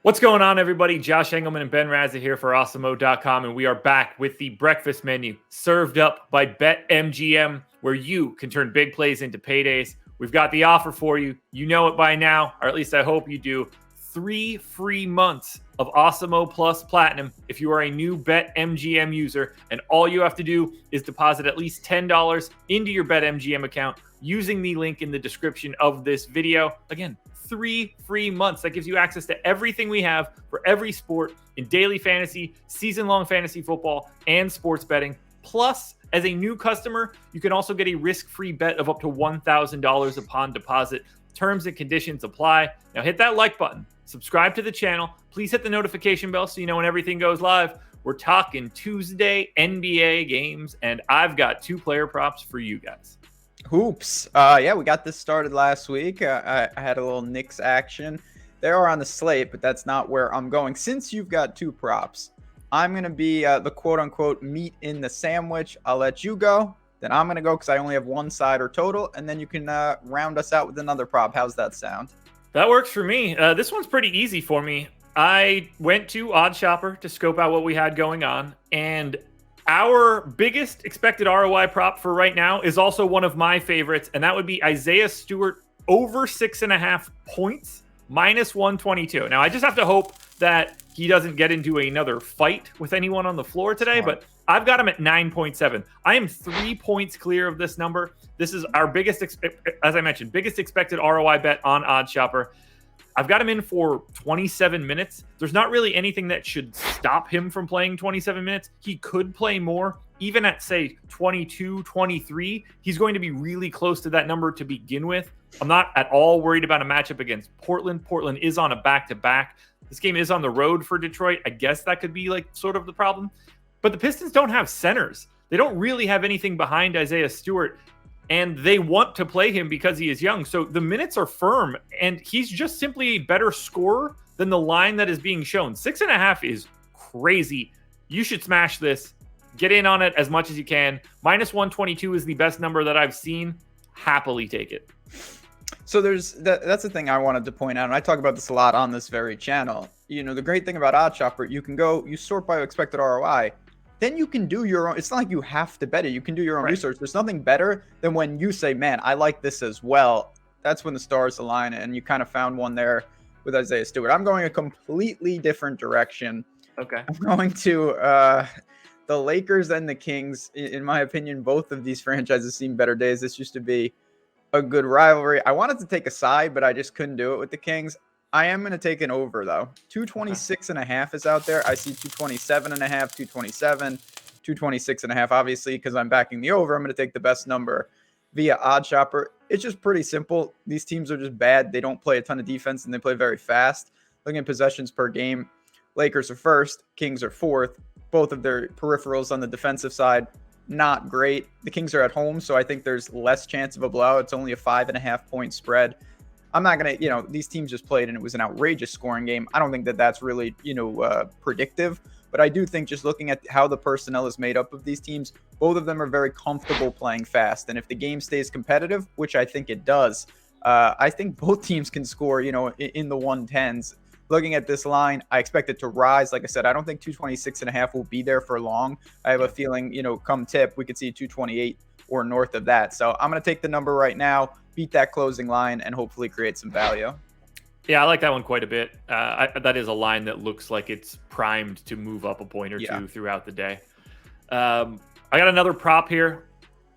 What's going on, everybody? Josh Engleman and Ben Rasa here for Awesemo.com, and we are back with the breakfast menu served up by BetMGM, where you can turn big plays into paydays. We've got the offer for you. You know it by now, or at least I hope you do. 3 free months of Awesemo Plus Platinum if you are a new BetMGM user, and all you have to do is deposit at least $10 into your BetMGM account using the link in the description of this video. Again, 3 free months. That gives you access to everything we have for every sport in daily fantasy, season-long fantasy football, and sports betting. Plus, as a new customer, you can also get a risk-free bet of up to $1,000 upon deposit. Terms and conditions apply. Now hit that like button, subscribe to the channel. Please hit the notification bell so you know when everything goes live. We're talking Tuesday NBA games, and I've got 2 player props for you guys. Hoops. Yeah, we got this started last week. I had a little Knicks action. They are on the slate, but that's not where I'm going. Since you've got 2 props, I'm going to be the quote-unquote meat in the sandwich. I'll let you go. Then I'm going to go because I only have 1 side or total, and then you can round us out with another prop. How's that sound? That works for me. This one's pretty easy for me. I went to Odd Shopper to scope out what we had going on, and our biggest expected ROI prop for right now is also one of my favorites, and that would be Isaiah Stewart over 6.5 points, minus 122. Now, I just have to hope that he doesn't get into another fight with anyone on the floor today, but I've got him at 9.7. I am 3 points clear of this number. This is our biggest, as I mentioned, biggest expected ROI bet on Odd Shopper. I've got him in for 27 minutes. There's not really anything that should stop him from playing 27 minutes. He could play more. Even at, say, 22, 23, he's going to be really close to that number to begin with. I'm not at all worried about a matchup against Portland. Portland is on a back-to-back. This game is on the road for Detroit. I guess that could be like sort of the problem. But the Pistons don't have centers. They don't really have anything behind Isaiah Stewart, and they want to play him because he is young. So the minutes are firm, and he's just simply a better scorer than the line that is being shown. 6.5 is crazy. You should smash this. Get in on it as much as you can. Minus 122 is the best number that I've seen. Happily take it. So that's the thing I wanted to point out, and I talk about this a lot on this very channel. You know, the great thing about Odd Shopper, you sort by expected ROI. Then you can do your own. It's not like you have to bet it. You can do your own research. There's nothing better than when you say, man, I like this as well. That's when the stars align, and you kind of found one there with Isaiah Stewart. I'm going a completely different direction. Okay. I'm going to the Lakers and the Kings. In my opinion, both of these franchises seen better days. This used to be a good rivalry. I wanted to take a side, but I just couldn't do it with the Kings. I am going to take an over, though. 226.5 is out there. I see 227.5, 227, 226.5. Obviously, because I'm backing the over, I'm going to take the best number via Odd Shopper. It's just pretty simple. These teams are just bad. They don't play a ton of defense, and they play very fast. Looking at possessions per game, Lakers are first, Kings are fourth. Both of their peripherals on the defensive side, not great. The Kings are at home, so I think there's less chance of a blowout. It's only a 5.5 point spread. I'm not going to, these teams just played and it was an outrageous scoring game. I don't think that that's really, predictive. But I do think just looking at how the personnel is made up of these teams, both of them are very comfortable playing fast. And if the game stays competitive, which I think it does, I think both teams can score, in the 110s. Looking at this line, I expect it to rise. Like I said, I don't think 226.5 will be there for long. I have a feeling, come tip, we could see 228 or north of that. So I'm going to take the number right now, beat that closing line, and hopefully create some value. Yeah, I like that one quite a bit. That is a line that looks like it's primed to move up a point or two throughout the day. I got another prop here,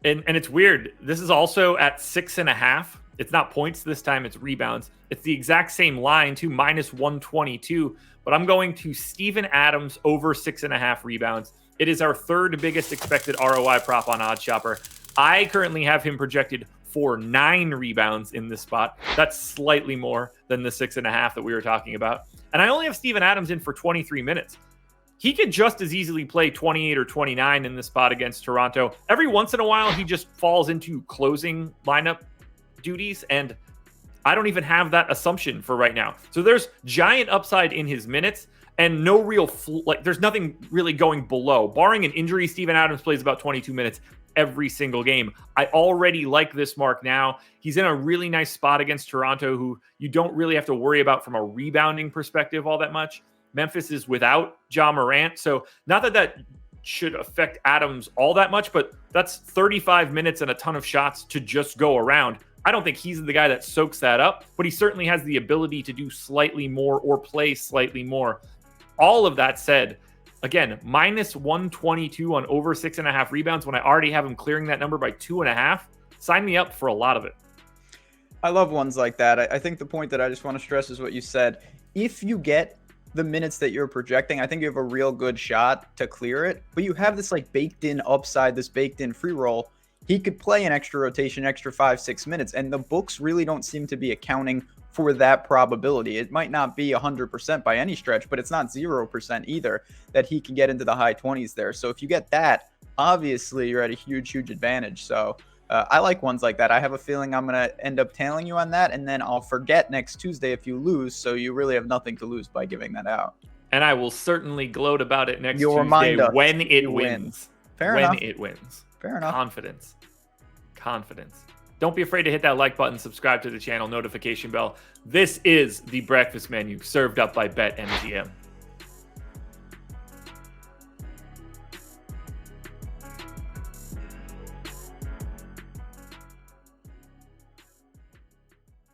and it's weird. This is also at 6.5. It's not points this time, it's rebounds. It's the exact same line, too, minus 122, but I'm going to Steven Adams over 6.5 rebounds. It is our 3rd biggest expected ROI prop on Odd Shopper. I currently have him projected for 9 rebounds in this spot. That's slightly more than the 6.5 that we were talking about. And I only have Steven Adams in for 23 minutes. He could just as easily play 28 or 29 in this spot against Toronto. Every once in a while, he just falls into closing lineup duties, and I don't even have that assumption for right now. So there's giant upside in his minutes and no real there's nothing really going below. Barring an injury, Steven Adams plays about 22 minutes every single game. I already like this mark now. He's in a really nice spot against Toronto, who you don't really have to worry about from a rebounding perspective all that much. Memphis is without Ja Morant, so not that should affect Adams all that much, but that's 35 minutes and a ton of shots to just go around. I don't think he's the guy that soaks that up, but he certainly has the ability to do slightly more or play slightly more. All of that said, again, minus 122 on over 6.5 rebounds when I already have him clearing that number by 2.5. Sign me up for a lot of it. I love ones like that. I think the point that I just want to stress is what you said. If you get the minutes that you're projecting, I think you have a real good shot to clear it, but you have this like baked in upside, this baked in free roll. He could play an extra rotation, extra 5-6 minutes, and the books really don't seem to be accounting for that probability. It might not be 100% by any stretch, but it's not 0% either that he can get into the high 20s there. So if you get that, obviously you're at a huge advantage. So I like ones like that. I have a feeling I'm going to end up tailing you on that, and then I'll forget next Tuesday if you lose. So you really have nothing to lose by giving that out. And I will certainly gloat about it next Tuesday when it wins. Fair enough. When it wins. Fair enough. Confidence. Don't be afraid to hit that like button, subscribe to the channel, notification bell. This is the breakfast menu served up by BetMGM.